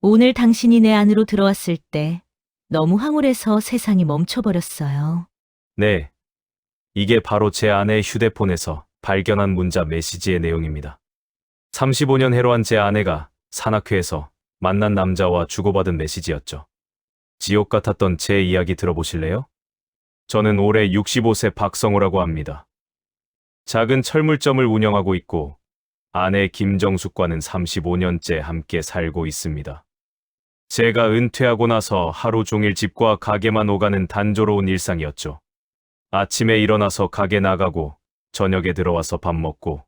오늘 당신이 내 안으로 들어왔을 때 너무 황홀해서 세상이 멈춰버렸어요. 네, 이게 바로 제 아내의 휴대폰에서 발견한 문자 메시지의 내용입니다. 35년 해로한 제 아내가 산악회에서 만난 남자와 주고받은 메시지였죠. 지옥 같았던 제 이야기 들어보실래요? 저는 올해 65세 박성호라고 합니다. 작은 철물점을 운영하고 있고 아내 김정숙과는 35년째 함께 살고 있습니다. 제가 은퇴하고 나서 하루 종일 집과 가게만 오가는 단조로운 일상이었죠. 아침에 일어나서 가게 나가고 저녁에 들어와서 밥 먹고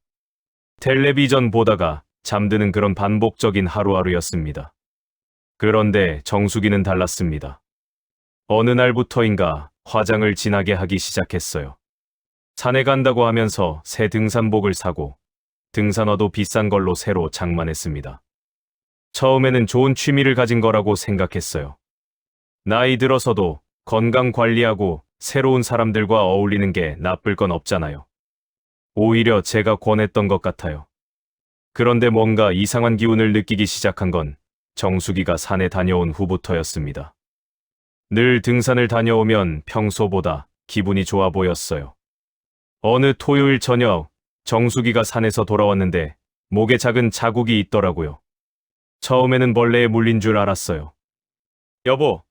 텔레비전 보다가 잠드는 그런 반복적인 하루하루였습니다. 그런데 정수기는 달랐습니다. 어느 날부터인가 화장을 진하게 하기 시작했어요. 산에 간다고 하면서 새 등산복을 사고 등산화도 비싼 걸로 새로 장만했습니다. 처음에는 좋은 취미를 가진 거라고 생각했어요. 나이 들어서도 건강 관리하고 새로운 사람들과 어울리는 게 나쁠 건 없잖아요. 오히려 제가 권했던 것 같아요. 그런데 뭔가 이상한 기운을 느끼기 시작한 건 정수기가 산에 다녀온 후부터였습니다. 늘 등산을 다녀오면 평소보다 기분이 좋아 보였어요. 어느 토요일 저녁 정수기가 산에서 돌아왔는데 목에 작은 자국이 있더라고요. 처음에는 벌레에 물린 줄 알았어요. 여보,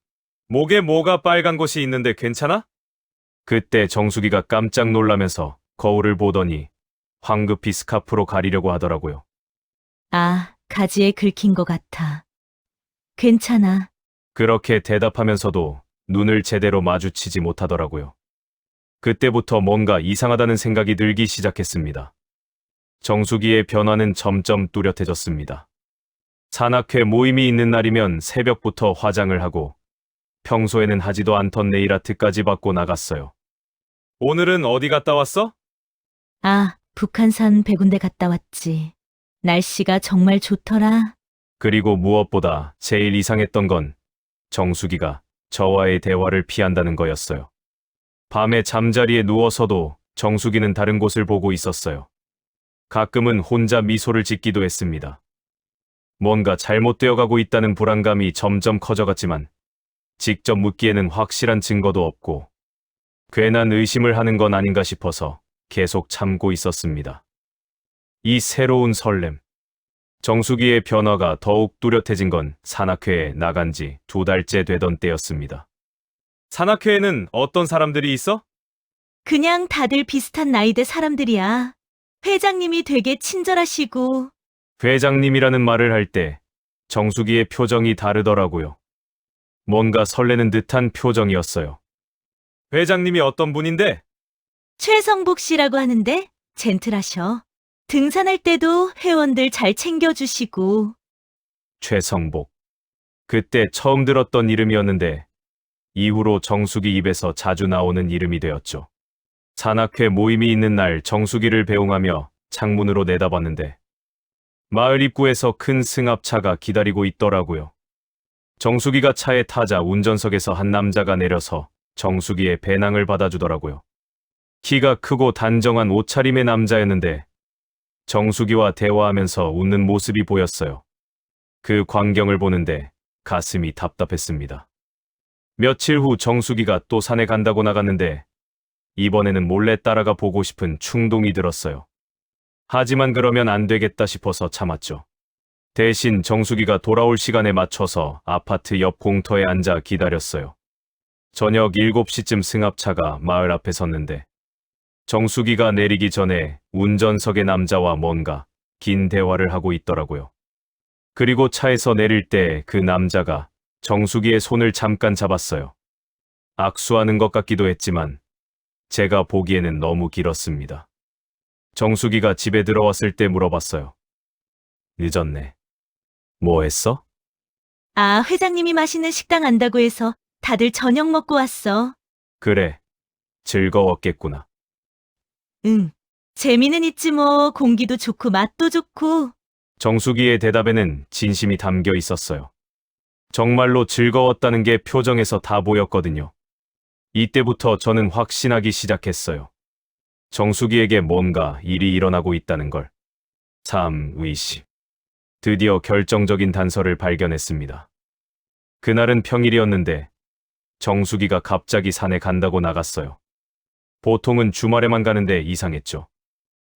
목에 뭐가 빨간 곳이 있는데 괜찮아? 그때 정수기가 깜짝 놀라면서 거울을 보더니 황급히 스카프로 가리려고 하더라고요. 아, 가지에 긁힌 것 같아. 괜찮아. 그렇게 대답하면서도 눈을 제대로 마주치지 못하더라고요. 그때부터 뭔가 이상하다는 생각이 들기 시작했습니다. 정수기의 변화는 점점 뚜렷해졌습니다. 산악회 모임이 있는 날이면 새벽부터 화장을 하고 평소에는 하지도 않던 네일아트까지 받고 나갔어요. 오늘은 어디 갔다 왔어? 아, 북한산 100군데 갔다 왔지. 날씨가 정말 좋더라. 그리고 무엇보다 제일 이상했던 건 정수기가 저와의 대화를 피한다는 거였어요. 밤에 잠자리에 누워서도 정수기는 다른 곳을 보고 있었어요. 가끔은 혼자 미소를 짓기도 했습니다. 뭔가 잘못되어 가고 있다는 불안감이 점점 커져갔지만 직접 묻기에는 확실한 증거도 없고 괜한 의심을 하는 건 아닌가 싶어서 계속 참고 있었습니다. 이 새로운 설렘, 정수기의 변화가 더욱 뚜렷해진 건 산악회에 나간 지 2달째 되던 때였습니다. 산악회에는 어떤 사람들이 있어? 그냥 다들 비슷한 나이대 사람들이야. 회장님이 되게 친절하시고, 회장님이라는 말을 할 때 정수기의 표정이 다르더라고요. 뭔가 설레는 듯한 표정이었어요. 회장님이 어떤 분인데? 최성복 씨라고 하는데 젠틀하셔. 등산할 때도 회원들 잘 챙겨주시고, 최성복. 그때 처음 들었던 이름이었는데 이후로 정수기 입에서 자주 나오는 이름이 되었죠. 산악회 모임이 있는 날 정수기를 배웅하며 창문으로 내다봤는데 마을 입구에서 큰 승합차가 기다리고 있더라고요. 정수기가 차에 타자 운전석에서 한 남자가 내려서 정수기의 배낭을 받아주더라고요. 키가 크고 단정한 옷차림의 남자였는데 정수기와 대화하면서 웃는 모습이 보였어요. 그 광경을 보는데 가슴이 답답했습니다. 며칠 후 정수기가 또 산에 간다고 나갔는데 이번에는 몰래 따라가 보고 싶은 충동이 들었어요. 하지만 그러면 안 되겠다 싶어서 참았죠. 대신 정수기가 돌아올 시간에 맞춰서 아파트 옆 공터에 앉아 기다렸어요. 저녁 7시쯤 승합차가 마을 앞에 섰는데 정수기가 내리기 전에 운전석의 남자와 뭔가 긴 대화를 하고 있더라고요. 그리고 차에서 내릴 때 그 남자가 정수기의 손을 잠깐 잡았어요. 악수하는 것 같기도 했지만 제가 보기에는 너무 길었습니다. 정수기가 집에 들어왔을 때 물어봤어요. 늦었네. 뭐 했어? 아, 회장님이 맛있는 식당 안다고 해서 다들 저녁 먹고 왔어. 그래. 즐거웠겠구나. 응. 재미는 있지 뭐. 공기도 좋고 맛도 좋고. 정수기의 대답에는 진심이 담겨 있었어요. 정말로 즐거웠다는 게 표정에서 다 보였거든요. 이때부터 저는 확신하기 시작했어요. 정수기에게 뭔가 일이 일어나고 있다는 걸. 참 의심. 드디어 결정적인 단서를 발견했습니다. 그날은 평일이었는데 정수기가 갑자기 산에 간다고 나갔어요. 보통은 주말에만 가는데 이상했죠.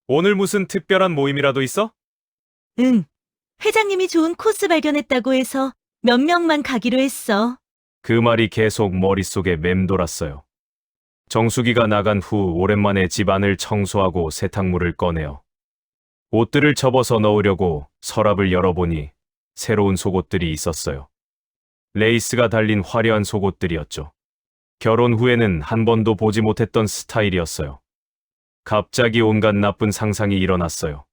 오늘 무슨 특별한 모임이라도 있어? 응. 회장님이 좋은 코스 발견했다고 해서 몇 명만 가기로 했어. 그 말이 계속 머릿속에 맴돌았어요. 정수기가 나간 후 오랜만에 집 안을 청소하고 세탁물을 꺼내어 옷들을 접어서 넣으려고 서랍을 열어보니 새로운 속옷들이 있었어요. 레이스가 달린 화려한 속옷들이었죠. 결혼 후에는 한 번도 보지 못했던 스타일이었어요. 갑자기 온갖 나쁜 상상이 일어났어요.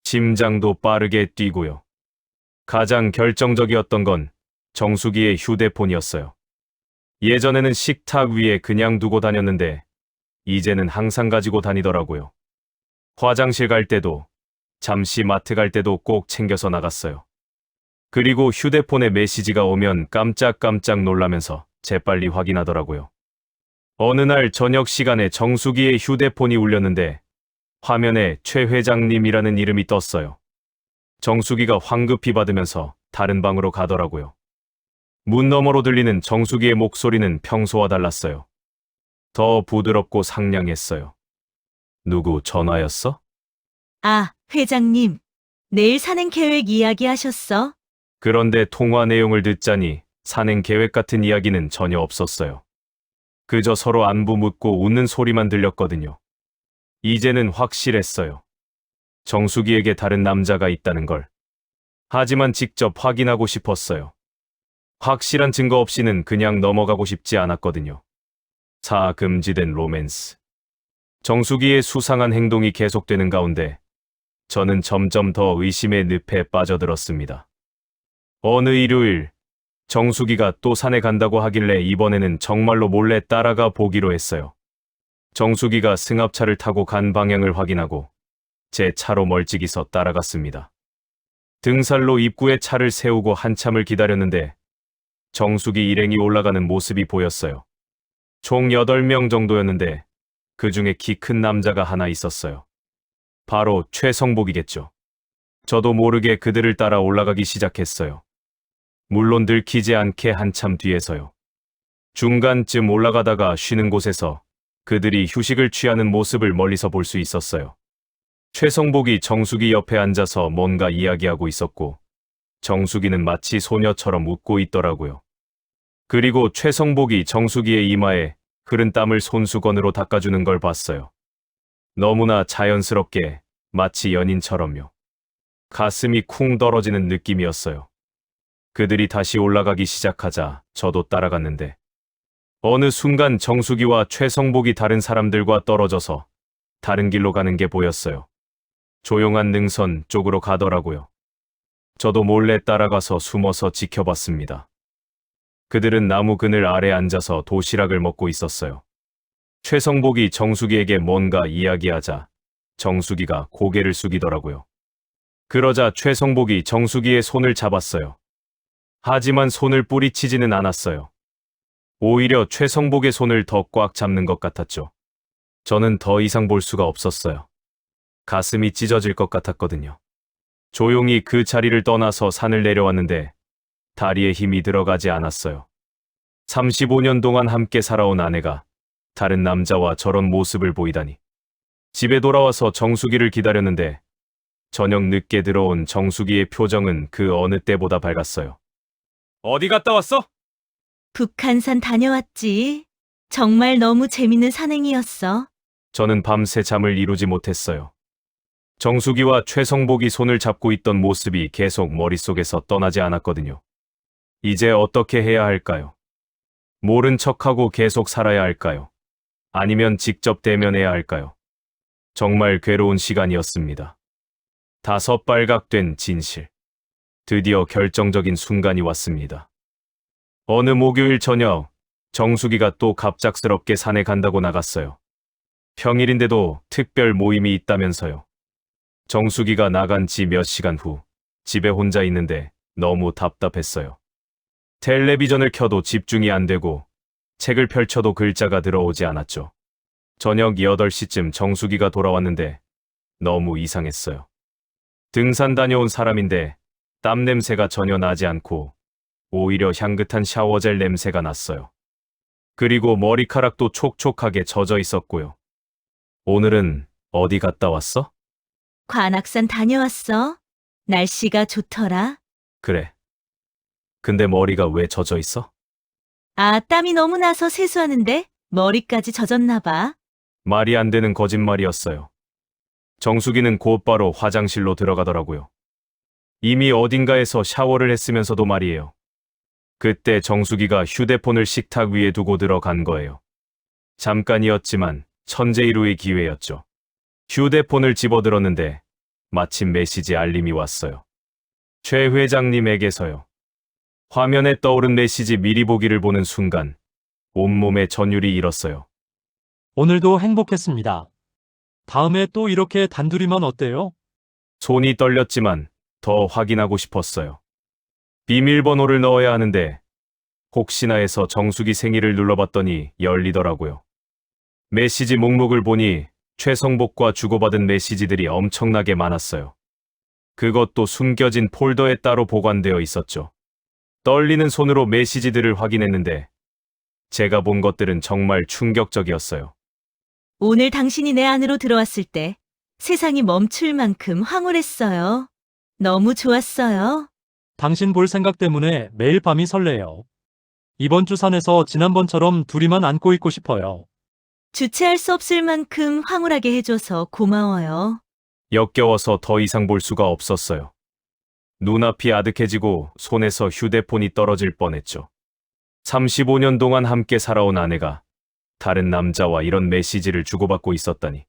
심장도 빠르게 뛰고요. 가장 결정적이었던 건 정수기의 휴대폰이었어요. 예전에는 식탁 위에 그냥 두고 다녔는데 이제는 항상 가지고 다니더라고요. 화장실 갈 때도 잠시 마트 갈 때도 꼭 챙겨서 나갔어요. 그리고 휴대폰에 메시지가 오면 깜짝깜짝 놀라면서 재빨리 확인하더라고요. 어느 날 저녁 시간에 정수기의 휴대폰이 울렸는데 화면에 최 회장님이라는 이름이 떴어요. 정수기가 황급히 받으면서 다른 방으로 가더라고요. 문 너머로 들리는 정수기의 목소리는 평소와 달랐어요. 더 부드럽고 상냥했어요. 누구 전화였어? 아, 회장님. 내일 산행 계획 이야기하셨어? 그런데 통화 내용을 듣자니 산행 계획 같은 이야기는 전혀 없었어요. 그저 서로 안부 묻고 웃는 소리만 들렸거든요. 이제는 확실했어요. 정수기에게 다른 남자가 있다는 걸. 하지만 직접 확인하고 싶었어요. 확실한 증거 없이는 그냥 넘어가고 싶지 않았거든요. 금지된 로맨스. 정수기의 수상한 행동이 계속되는 가운데 저는 점점 더 의심의 늪에 빠져들었습니다. 어느 일요일 정수기가 또 산에 간다고 하길래 이번에는 정말로 몰래 따라가 보기로 했어요. 정수기가 승합차를 타고 간 방향을 확인하고 제 차로 멀찍이서 따라갔습니다. 등산로 입구에 차를 세우고 한참을 기다렸는데 정수기 일행이 올라가는 모습이 보였어요. 총 8명 정도였는데 그 중에 키 큰 남자가 하나 있었어요. 바로 최성복이겠죠. 저도 모르게 그들을 따라 올라가기 시작했어요. 물론 들키지 않게 한참 뒤에서요. 중간쯤 올라가다가 쉬는 곳에서 그들이 휴식을 취하는 모습을 멀리서 볼 수 있었어요. 최성복이 정수기 옆에 앉아서 뭔가 이야기하고 있었고 정수기는 마치 소녀처럼 웃고 있더라고요. 그리고 최성복이 정수기의 이마에 흐른 땀을 손수건으로 닦아주는 걸 봤어요. 너무나 자연스럽게 마치 연인처럼요. 가슴이 쿵 떨어지는 느낌이었어요. 그들이 다시 올라가기 시작하자 저도 따라갔는데 어느 순간 정수기와 최성복이 다른 사람들과 떨어져서 다른 길로 가는 게 보였어요. 조용한 능선 쪽으로 가더라고요. 저도 몰래 따라가서 숨어서 지켜봤습니다. 그들은 나무 그늘 아래 앉아서 도시락을 먹고 있었어요. 최성복이 정수기에게 뭔가 이야기하자 정수기가 고개를 숙이더라고요. 그러자 최성복이 정수기의 손을 잡았어요. 하지만 손을 뿌리치지는 않았어요. 오히려 최성복의 손을 더 꽉 잡는 것 같았죠. 저는 더 이상 볼 수가 없었어요. 가슴이 찢어질 것 같았거든요. 조용히 그 자리를 떠나서 산을 내려왔는데 다리에 힘이 들어가지 않았어요. 35년 동안 함께 살아온 아내가 다른 남자와 저런 모습을 보이다니. 집에 돌아와서 정수기를 기다렸는데 저녁 늦게 들어온 정수기의 표정은 그 어느 때보다 밝았어요. 어디 갔다 왔어? 북한산 다녀왔지. 정말 너무 재밌는 산행이었어. 저는 밤새 잠을 이루지 못했어요. 정수기와 최성복이 손을 잡고 있던 모습이 계속 머릿속에서 떠나지 않았거든요. 이제 어떻게 해야 할까요? 모른 척하고 계속 살아야 할까요? 아니면 직접 대면해야 할까요? 정말 괴로운 시간이었습니다. 다섯 발각된 진실. 드디어 결정적인 순간이 왔습니다. 어느 목요일 저녁, 정수기가 또 갑작스럽게 산에 간다고 나갔어요. 평일인데도 특별 모임이 있다면서요. 정수기가 나간 지 몇 시간 후, 집에 혼자 있는데 너무 답답했어요. 텔레비전을 켜도 집중이 안 되고, 책을 펼쳐도 글자가 들어오지 않았죠. 저녁 8시쯤 정수기가 돌아왔는데 너무 이상했어요. 등산 다녀온 사람인데 땀 냄새가 전혀 나지 않고 오히려 향긋한 샤워젤 냄새가 났어요. 그리고 머리카락도 촉촉하게 젖어 있었고요. 오늘은 어디 갔다 왔어? 관악산 다녀왔어. 날씨가 좋더라. 그래. 근데 머리가 왜 젖어 있어? 아, 땀이 너무 나서 세수하는데 머리까지 젖었나 봐. 말이 안 되는 거짓말이었어요. 정수기는 곧바로 화장실로 들어가더라고요. 이미 어딘가에서 샤워를 했으면서도 말이에요. 그때 정수기가 휴대폰을 식탁 위에 두고 들어간 거예요. 잠깐이었지만 천재일우의 기회였죠. 휴대폰을 집어들었는데 마침 메시지 알림이 왔어요. 최 회장님에게서요. 화면에 떠오른 메시지 미리 보기를 보는 순간 온몸에 전율이 일었어요. 오늘도 행복했습니다. 다음에 또 이렇게 단둘이만 어때요? 손이 떨렸지만 더 확인하고 싶었어요. 비밀번호를 넣어야 하는데 혹시나 해서 정수기 생일을 눌러봤더니 열리더라고요. 메시지 목록을 보니 최성복과 주고받은 메시지들이 엄청나게 많았어요. 그것도 숨겨진 폴더에 따로 보관되어 있었죠. 떨리는 손으로 메시지들을 확인했는데 제가 본 것들은 정말 충격적이었어요. 오늘 당신이 내 안으로 들어왔을 때 세상이 멈출 만큼 황홀했어요. 너무 좋았어요. 당신 볼 생각 때문에 매일 밤이 설레요. 이번 주 산에서 지난번처럼 둘이만 안고 있고 싶어요. 주체할 수 없을 만큼 황홀하게 해줘서 고마워요. 역겨워서 더 이상 볼 수가 없었어요. 눈앞이 아득해지고 손에서 휴대폰이 떨어질 뻔했죠. 35년 동안 함께 살아온 아내가 다른 남자와 이런 메시지를 주고받고 있었다니.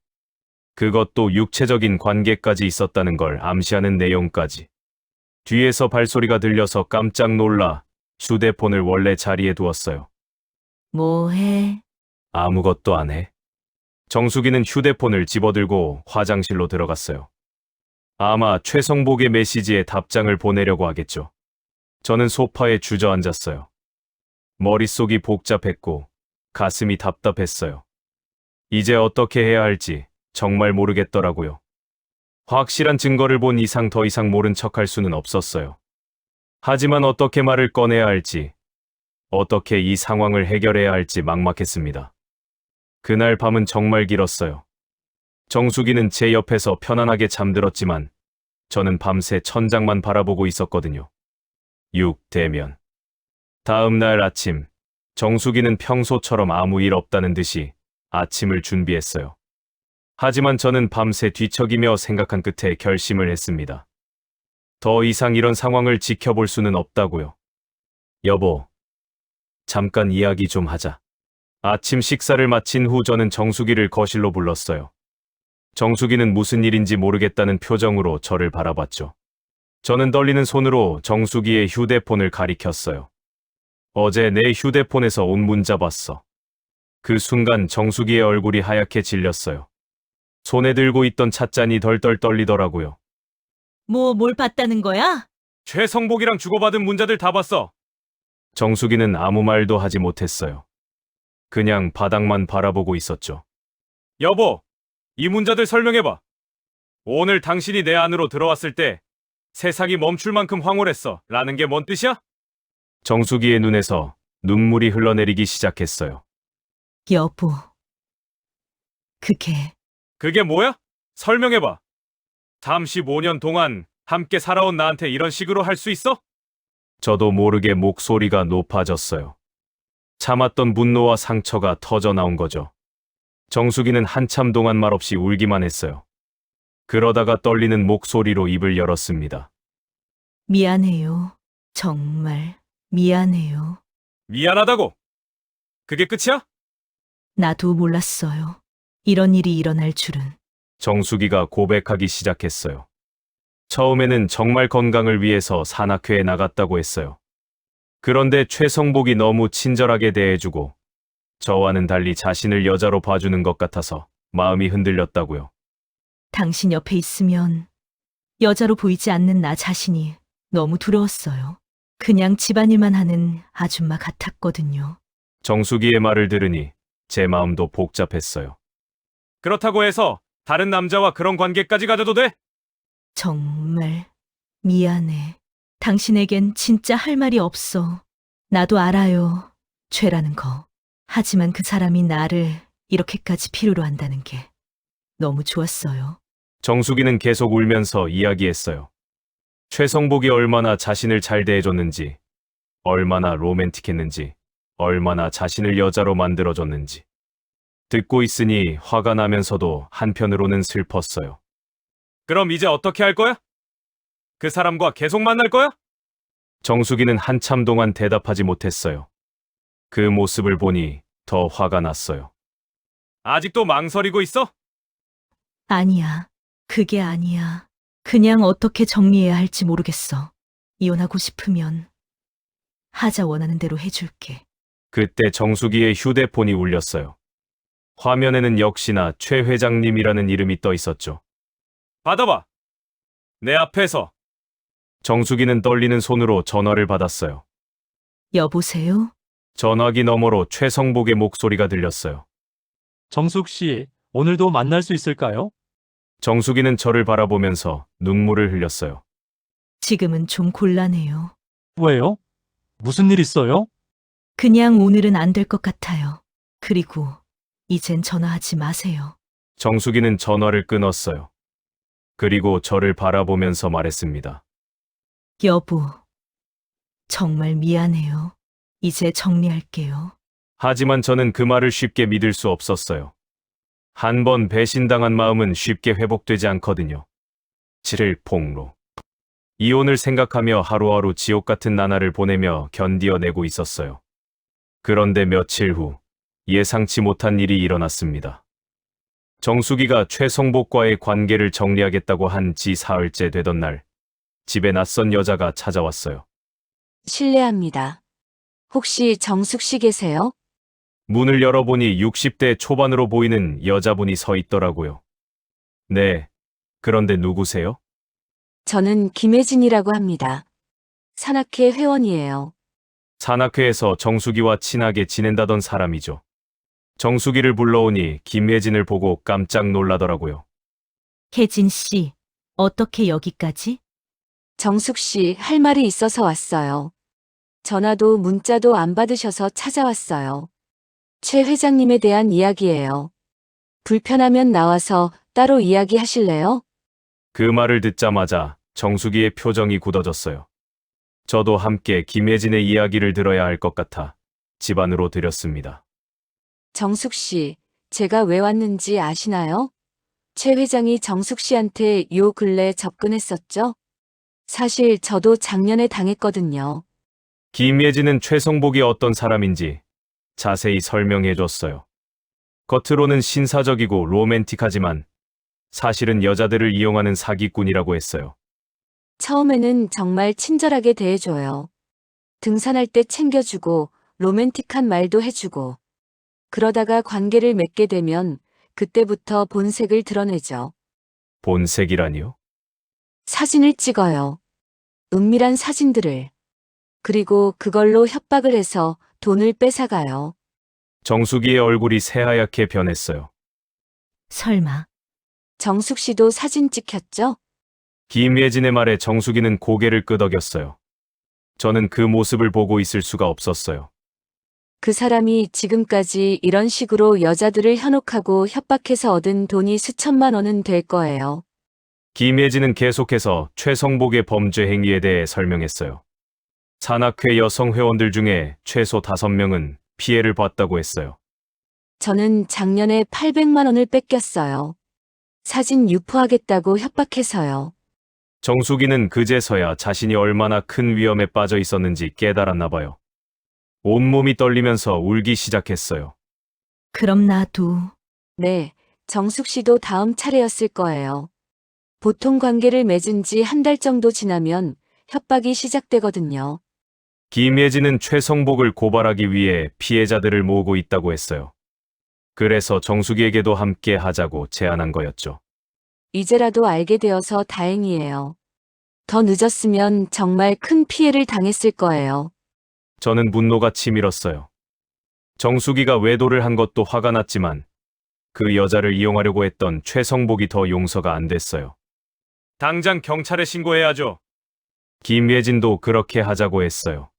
그것도 육체적인 관계까지 있었다는 걸 암시하는 내용까지. 뒤에서 발소리가 들려서 깜짝 놀라 휴대폰을 원래 자리에 두었어요. 뭐해? 아무것도 안 해. 정수기는 휴대폰을 집어들고 화장실로 들어갔어요. 아마 최성복의 메시지에 답장을 보내려고 하겠죠. 저는 소파에 주저앉았어요. 머릿속이 복잡했고 가슴이 답답했어요. 이제 어떻게 해야 할지 정말 모르겠더라고요. 확실한 증거를 본 이상 더 이상 모른 척할 수는 없었어요. 하지만 어떻게 말을 꺼내야 할지, 어떻게 이 상황을 해결해야 할지 막막했습니다. 그날 밤은 정말 길었어요. 정수기는 제 옆에서 편안하게 잠들었지만 저는 밤새 천장만 바라보고 있었거든요. 6대면. 다음 날 아침, 정수기는 평소처럼 아무 일 없다는 듯이 아침을 준비했어요. 하지만 저는 밤새 뒤척이며 생각한 끝에 결심을 했습니다. 더 이상 이런 상황을 지켜볼 수는 없다고요. 여보, 잠깐 이야기 좀 하자. 아침 식사를 마친 후 저는 정수기를 거실로 불렀어요. 정수기는 무슨 일인지 모르겠다는 표정으로 저를 바라봤죠. 저는 떨리는 손으로 정수기의 휴대폰을 가리켰어요. 어제 내 휴대폰에서 온 문자 봤어. 그 순간 정수기의 얼굴이 하얗게 질렸어요. 손에 들고 있던 찻잔이 덜덜 떨리더라고요. 뭘 봤다는 거야? 최성복이랑 주고받은 문자들 다 봤어. 정수기는 아무 말도 하지 못했어요. 그냥 바닥만 바라보고 있었죠. 여보, 이 문자들 설명해봐. 오늘 당신이 내 안으로 들어왔을 때 세상이 멈출 만큼 황홀했어. 라는 게 뭔 뜻이야? 정수기의 눈에서 눈물이 흘러내리기 시작했어요. 여보. 그게 뭐야? 설명해봐. 35년 동안 함께 살아온 나한테 이런 식으로 할 수 있어? 저도 모르게 목소리가 높아졌어요. 참았던 분노와 상처가 터져 나온 거죠. 정수기는 한참 동안 말없이 울기만 했어요. 그러다가 떨리는 목소리로 입을 열었습니다. 미안해요. 정말 미안해요. 미안하다고? 그게 끝이야? 나도 몰랐어요. 이런 일이 일어날 줄은. 정수기가 고백하기 시작했어요. 처음에는 정말 건강을 위해서 산악회에 나갔다고 했어요. 그런데 최성복이 너무 친절하게 대해주고 저와는 달리 자신을 여자로 봐주는 것 같아서 마음이 흔들렸다고요. 당신 옆에 있으면 여자로 보이지 않는 나 자신이 너무 두려웠어요. 그냥 집안일만 하는 아줌마 같았거든요. 정수기의 말을 들으니 제 마음도 복잡했어요. 그렇다고 해서 다른 남자와 그런 관계까지 가져도 돼? 정말 미안해. 당신에겐 진짜 할 말이 없어. 나도 알아요. 죄라는 거. 하지만 그 사람이 나를 이렇게까지 필요로 한다는 게 너무 좋았어요. 정수기는 계속 울면서 이야기했어요. 최성복이 얼마나 자신을 잘 대해줬는지, 얼마나 로맨틱했는지, 얼마나 자신을 여자로 만들어줬는지. 듣고 있으니 화가 나면서도 한편으로는 슬펐어요. 그럼 이제 어떻게 할 거야? 그 사람과 계속 만날 거야? 정수기는 한참 동안 대답하지 못했어요. 그 모습을 보니 더 화가 났어요. 아직도 망설이고 있어? 아니야. 그게 아니야. 그냥 어떻게 정리해야 할지 모르겠어. 이혼하고 싶으면 하자 원하는 대로 해줄게. 그때 정수기의 휴대폰이 울렸어요. 화면에는 역시나 최 회장님이라는 이름이 떠 있었죠. 받아봐. 내 앞에서. 정수기는 떨리는 손으로 전화를 받았어요. 여보세요? 전화기 너머로 최성복의 목소리가 들렸어요. 정숙 씨, 오늘도 만날 수 있을까요? 정수기는 저를 바라보면서 눈물을 흘렸어요. 지금은 좀 곤란해요. 왜요? 무슨 일 있어요? 그냥 오늘은 안 될 것 같아요. 그리고 이젠 전화하지 마세요. 정수기는 전화를 끊었어요. 그리고 저를 바라보면서 말했습니다. 여보, 정말 미안해요. 이제 정리할게요. 하지만 저는 그 말을 쉽게 믿을 수 없었어요. 한 번 배신당한 마음은 쉽게 회복되지 않거든요. 7일 폭로. 이혼을 생각하며 하루하루 지옥 같은 나날을 보내며 견디어내고 있었어요. 그런데 며칠 후 예상치 못한 일이 일어났습니다. 정수기가 최성복과의 관계를 정리하겠다고 한 지 사흘째 되던 날, 집에 낯선 여자가 찾아왔어요. 실례합니다. 혹시 정숙 씨 계세요? 문을 열어보니 60대 초반으로 보이는 여자분이 서 있더라고요. 네, 그런데 누구세요? 저는 김혜진이라고 합니다. 산악회 회원이에요. 산악회에서 정수기와 친하게 지낸다던 사람이죠. 정수기를 불러오니 김예진을 보고 깜짝 놀라더라고요. 혜진 씨, 어떻게 여기까지? 정숙 씨 할 말이 있어서 왔어요. 전화도 문자도 안 받으셔서 찾아왔어요. 최 회장님에 대한 이야기예요. 불편하면 나와서 따로 이야기하실래요? 그 말을 듣자마자 정수기의 표정이 굳어졌어요. 저도 함께 김예진의 이야기를 들어야 할 것 같아 집 안으로 들였습니다. 정숙 씨, 제가 왜 왔는지 아시나요? 최 회장이 정숙 씨한테 요 근래 접근했었죠? 사실 저도 작년에 당했거든요. 김예진은 최성복이 어떤 사람인지 자세히 설명해 줬어요. 겉으로는 신사적이고 로맨틱하지만 사실은 여자들을 이용하는 사기꾼이라고 했어요. 처음에는 정말 친절하게 대해줘요. 등산할 때 챙겨주고 로맨틱한 말도 해주고. 그러다가 관계를 맺게 되면 그때부터 본색을 드러내죠. 본색이라니요? 사진을 찍어요. 은밀한 사진들을. 그리고 그걸로 협박을 해서 돈을 뺏어가요. 정수기의 얼굴이 새하얗게 변했어요. 설마, 정숙 씨도 사진 찍혔죠? 김예진의 말에 정수기는 고개를 끄덕였어요. 저는 그 모습을 보고 있을 수가 없었어요. 그 사람이 지금까지 이런 식으로 여자들을 현혹하고 협박해서 얻은 돈이 수천만 원은 될 거예요. 김예진은 계속해서 최성복의 범죄 행위에 대해 설명했어요. 산악회 여성 회원들 중에 최소 5명은 피해를 봤다고 했어요. 저는 작년에 800만 원을 뺏겼어요. 사진 유포하겠다고 협박해서요. 정수기는 그제서야 자신이 얼마나 큰 위험에 빠져 있었는지 깨달았나 봐요. 온몸이 떨리면서 울기 시작했어요. 그럼 나도. 네, 정숙 씨도 다음 차례였을 거예요. 보통 관계를 맺은 지 한 달 정도 지나면 협박이 시작되거든요. 김예진은 최성복을 고발하기 위해 피해자들을 모으고 있다고 했어요. 그래서 정수기에게도 함께 하자고 제안한 거였죠. 이제라도 알게 되어서 다행이에요. 더 늦었으면 정말 큰 피해를 당했을 거예요. 저는 분노가 치밀었어요. 정수기가 외도를 한 것도 화가 났지만 그 여자를 이용하려고 했던 최성복이 더 용서가 안 됐어요. 당장 경찰에 신고해야죠. 김예진도 그렇게 하자고 했어요.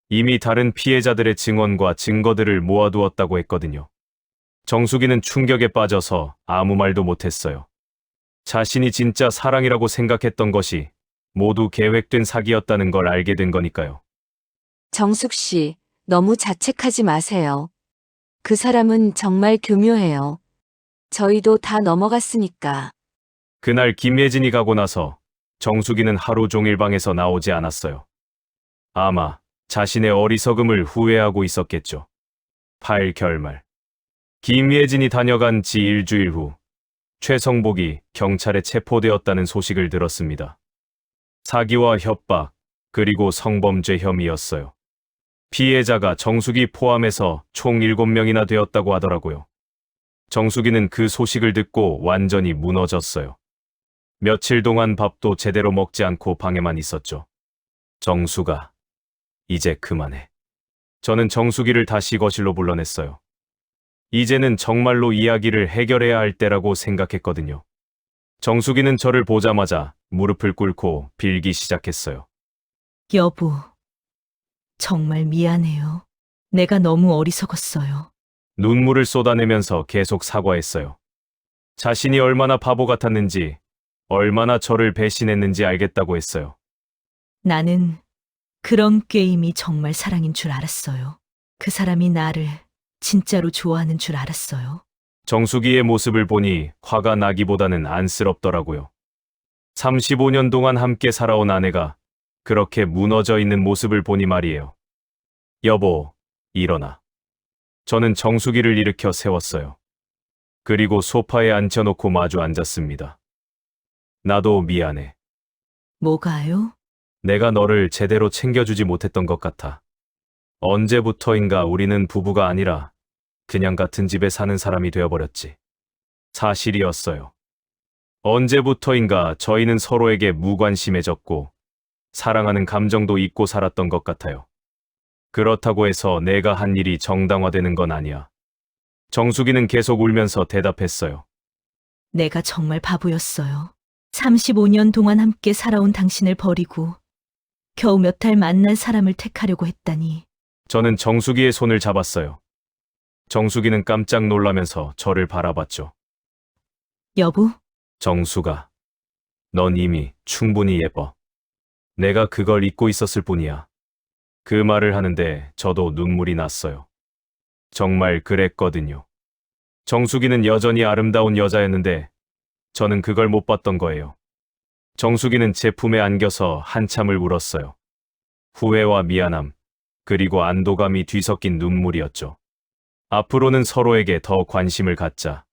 이미 다른 피해자들의 증언과 증거들을 모아두었다고 했거든요. 정수기는 충격에 빠져서 아무 말도 못했어요. 자신이 진짜 사랑이라고 생각했던 것이 모두 계획된 사기였다는 걸 알게 된 거니까요. 정숙 씨, 너무 자책하지 마세요. 그 사람은 정말 교묘해요. 저희도 다 넘어갔으니까. 그날 김예진이 가고 나서 정수기는 하루 종일 방에서 나오지 않았어요. 아마 자신의 어리석음을 후회하고 있었겠죠. 8 결말. 김예진이 다녀간 지 일주일 후 최성복이 경찰에 체포되었다는 소식을 들었습니다. 사기와 협박, 그리고 성범죄 혐의였어요. 피해자가 정수기 포함해서 총 7명이나 되었다고 하더라고요. 정수기는 그 소식을 듣고 완전히 무너졌어요. 며칠 동안 밥도 제대로 먹지 않고 방에만 있었죠. 정수가, 이제 그만해. 저는 정수기를 다시 거실로 불러냈어요. 이제는 정말로 이야기를 해결해야 할 때라고 생각했거든요. 정수기는 저를 보자마자 무릎을 꿇고 빌기 시작했어요. 여보, 정말 미안해요. 내가 너무 어리석었어요. 눈물을 쏟아내면서 계속 사과했어요. 자신이 얼마나 바보 같았는지, 얼마나 저를 배신했는지 알겠다고 했어요. 나는 그런 게임이 정말 사랑인 줄 알았어요. 그 사람이 나를 진짜로 좋아하는 줄 알았어요. 정수기의 모습을 보니 화가 나기보다는 안쓰럽더라고요. 35년 동안 함께 살아온 아내가 그렇게 무너져 있는 모습을 보니 말이에요. 여보, 일어나. 저는 정수기를 일으켜 세웠어요. 그리고 소파에 앉혀놓고 마주 앉았습니다. 나도 미안해. 뭐가요? 내가 너를 제대로 챙겨주지 못했던 것 같아. 언제부터인가 우리는 부부가 아니라 그냥 같은 집에 사는 사람이 되어버렸지. 사실이었어요. 언제부터인가 저희는 서로에게 무관심해졌고 사랑하는 감정도 잊고 살았던 것 같아요. 그렇다고 해서 내가 한 일이 정당화되는 건 아니야. 정수기는 계속 울면서 대답했어요. 내가 정말 바보였어요. 35년 동안 함께 살아온 당신을 버리고 겨우 몇 달 만난 사람을 택하려고 했다니. 저는 정수기의 손을 잡았어요. 정수기는 깜짝 놀라면서 저를 바라봤죠. 여보, 정수가, 넌 이미 충분히 예뻐. 내가 그걸 잊고 있었을 뿐이야. 그 말을 하는데 저도 눈물이 났어요. 정말 그랬거든요. 정수기는 여전히 아름다운 여자였는데 저는 그걸 못 봤던 거예요. 정수기는 제 품에 안겨서 한참을 울었어요. 후회와 미안함, 그리고 안도감이 뒤섞인 눈물이었죠. 앞으로는 서로에게 더 관심을 갖자.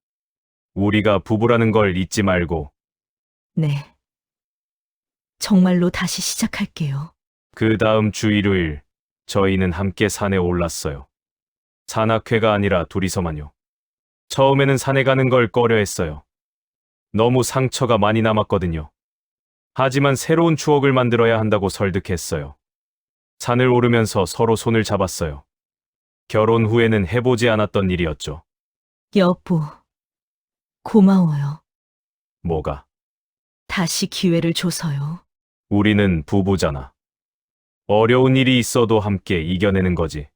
우리가 부부라는 걸 잊지 말고. 네. 정말로 다시 시작할게요. 그 다음 주 일요일, 저희는 함께 산에 올랐어요. 산악회가 아니라 둘이서만요. 처음에는 산에 가는 걸 꺼려했어요. 너무 상처가 많이 남았거든요. 하지만 새로운 추억을 만들어야 한다고 설득했어요. 산을 오르면서 서로 손을 잡았어요. 결혼 후에는 해보지 않았던 일이었죠. 여보, 고마워요. 뭐가? 다시 기회를 줘서요. 우리는 부부잖아. 어려운 일이 있어도 함께 이겨내는 거지.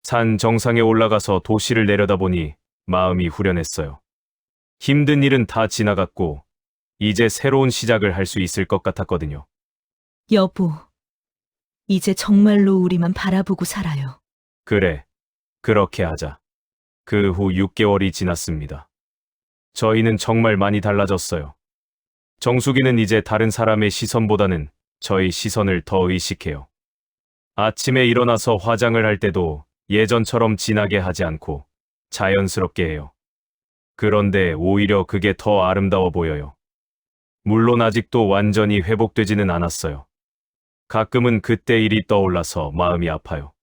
산 정상에 올라가서 도시를 내려다보니 마음이 후련했어요. 힘든 일은 다 지나갔고 이제 새로운 시작을 할 수 있을 것 같았거든요. 여보, 이제 정말로 우리만 바라보고 살아요. 그래, 그렇게 하자. 그 후 6개월이 지났습니다. 저희는 정말 많이 달라졌어요. 정수기는 이제 다른 사람의 시선보다는 저희 시선을 더 의식해요. 아침에 일어나서 화장을 할 때도 예전처럼 진하게 하지 않고 자연스럽게 해요. 그런데 오히려 그게 더 아름다워 보여요. 물론 아직도 완전히 회복되지는 않았어요. 가끔은 그때 일이 떠올라서 마음이 아파요.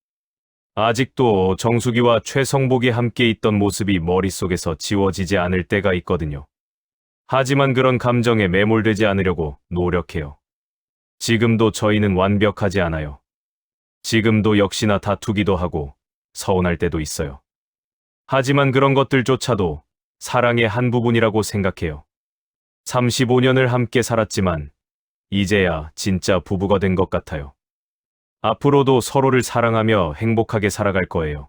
아직도 정수기와 최성복이 함께 있던 모습이 머릿속에서 지워지지 않을 때가 있거든요. 하지만 그런 감정에 매몰되지 않으려고 노력해요. 지금도 저희는 완벽하지 않아요. 지금도 역시나 다투기도 하고 서운할 때도 있어요. 하지만 그런 것들조차도 사랑의 한 부분이라고 생각해요. 35년을 함께 살았지만 이제야 진짜 부부가 된 것 같아요. 앞으로도 서로를 사랑하며 행복하게 살아갈 거예요.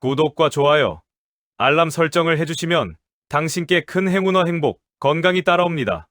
구독과 좋아요, 알람 설정을 해주시면 당신께 큰 행운과 행복, 건강이 따라옵니다.